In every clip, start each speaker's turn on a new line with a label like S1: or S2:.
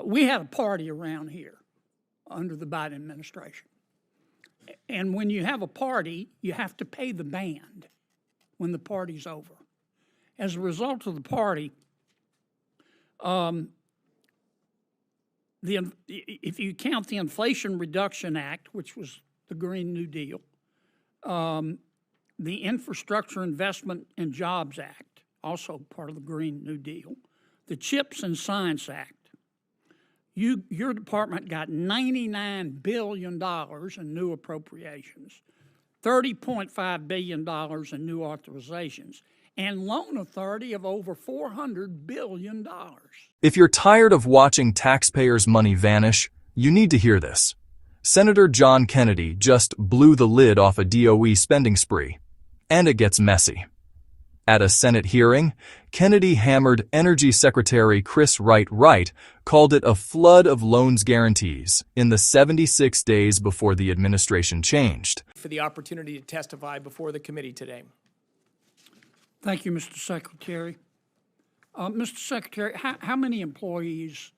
S1: We had a party around here under the Biden administration. And when you have a party, you have to pay the band when the party's over. As a result of the party, if you count the Inflation Reduction Act, which was the Green New Deal, the Infrastructure Investment and Jobs Act, also part of the Green New Deal, the CHIPS and Science Act, your department got $99 billion in new appropriations, $30.5 billion in new authorizations, and loan authority of over $400 billion.
S2: If you're tired of watching taxpayers' money vanish, you need to hear this. Senator John Kennedy just blew the lid off a DOE spending spree. And it gets messy. At a Senate hearing, Kennedy hammered Energy Secretary Chris Wright called it a flood of loans guarantees in the 76 days before the administration changed.
S3: For the opportunity to testify before the committee today.
S1: Thank you, Mr. Secretary. Mr. Secretary, how many employees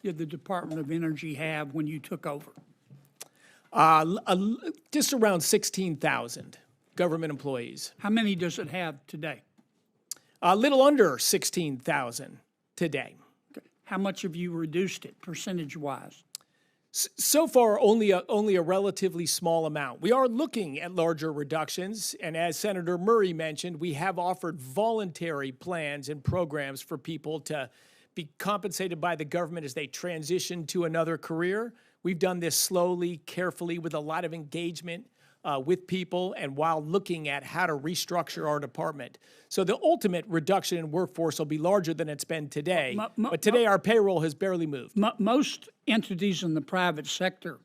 S1: did the Department of Energy have when you took over?
S3: Just around 16,000 government employees.
S1: How many does it have today?
S3: A little under 16,000 today.
S1: Okay. How much have you reduced it percentage-wise?
S3: So far, only a relatively small amount. We are looking at larger reductions, and as Senator Murray mentioned, we have offered voluntary plans and programs for people to be compensated by the government as they transition to another career. We've done this slowly, carefully, with a lot of engagement with people and while looking at how to restructure our department. So the ultimate reduction in workforce will be larger than it's been today. But today our payroll has barely moved.
S1: Most entities in the private sector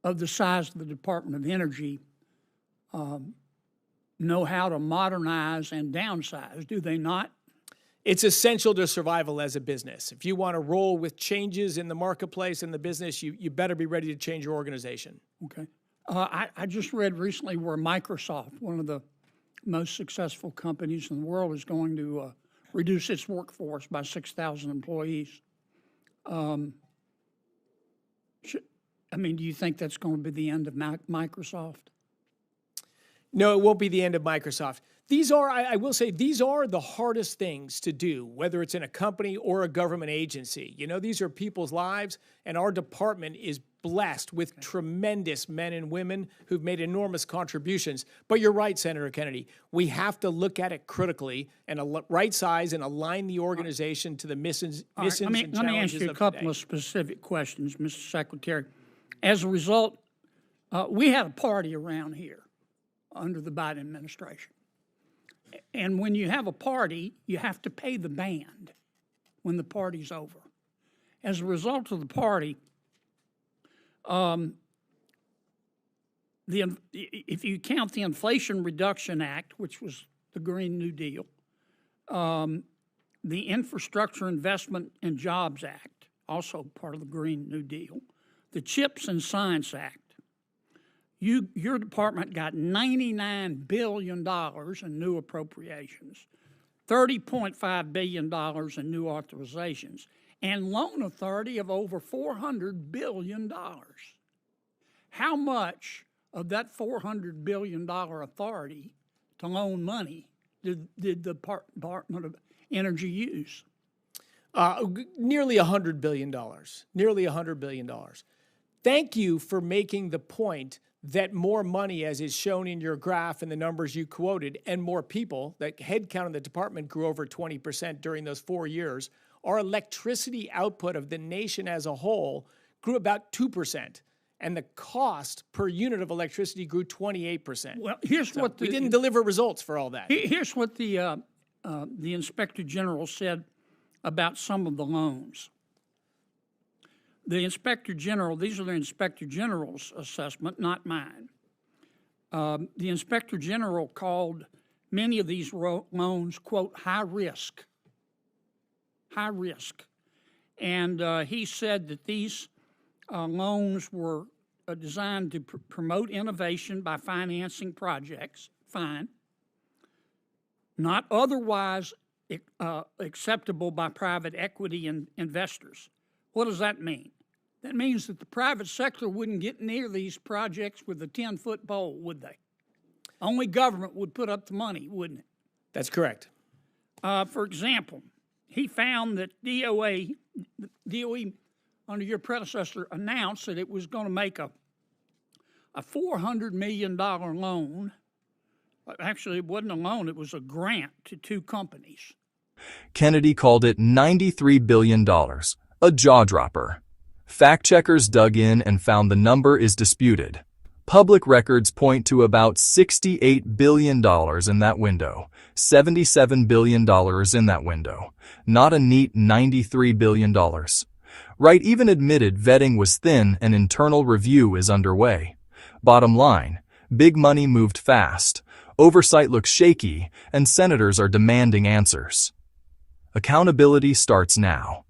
S1: of the size of the Department of Energy know how to modernize and downsize, do they not?
S3: It's essential to survival as a business. If you want to roll with changes in the marketplace and the business, you better be ready to change your organization.
S1: Okay. I just read recently where Microsoft, one of the most successful companies in the world, is going to reduce its workforce by 6,000 employees. Do you think that's going to be the end of Microsoft?
S3: No, it won't be the end of Microsoft. These are, I will say, these are the hardest things to do, whether it's in a company or a government agency. You know, these are people's lives, and our department is blessed with tremendous men and women who've made enormous contributions. But you're right, Senator Kennedy. We have to look at it critically and right size and align the organization to the missions and challenges of today.
S1: Let me ask you a couple of specific questions, Mr. Secretary. As a result, we had a party around here under the Biden administration. And when you have a party, you have to pay the band when the party's over. As a result of the party, if you count the Inflation Reduction Act, which was the Green New Deal, the Infrastructure Investment and Jobs Act, also part of the Green New Deal, the CHIPS and Science Act, your department got $99 billion in new appropriations, $30.5 billion in new authorizations, and loan authority of over $400 billion. How much of that $400 billion authority to loan money did the Department of Energy use?
S3: Nearly $100 billion. Nearly $100 billion. Thank you for making the point that more money, as is shown in your graph and the numbers you quoted, and more people, the headcount in the department grew over 20% during those 4 years. Our electricity output of the nation as a whole grew about 2%, and the cost per unit of electricity grew 28%.
S1: Well, here's what
S3: we didn't deliver results for all that.
S1: Here's what the Inspector General said about some of the loans. The Inspector General, these are the Inspector General's assessment, not mine. The Inspector General called many of these loans, quote, high risk. High risk. And he said that these loans were designed to promote innovation by financing projects, fine, not otherwise acceptable by private equity investors. What does that mean? That means that the private sector wouldn't get near these projects with a 10-foot pole, would they? Only government would put up the money, wouldn't it?
S3: That's correct.
S1: For example, he found that DOE under your predecessor announced that it was going to make a $400 million loan. Actually, it wasn't a loan, it was a grant to two companies.
S2: Kennedy called it $93 billion, a jaw-dropper. Fact-checkers dug in and found the number is disputed. Public records point to about $68 billion in that window, $77 billion in that window, not a neat $93 billion. Wright even admitted vetting was thin and internal review is underway. Bottom line, big money moved fast, oversight looks shaky, and senators are demanding answers. Accountability starts now.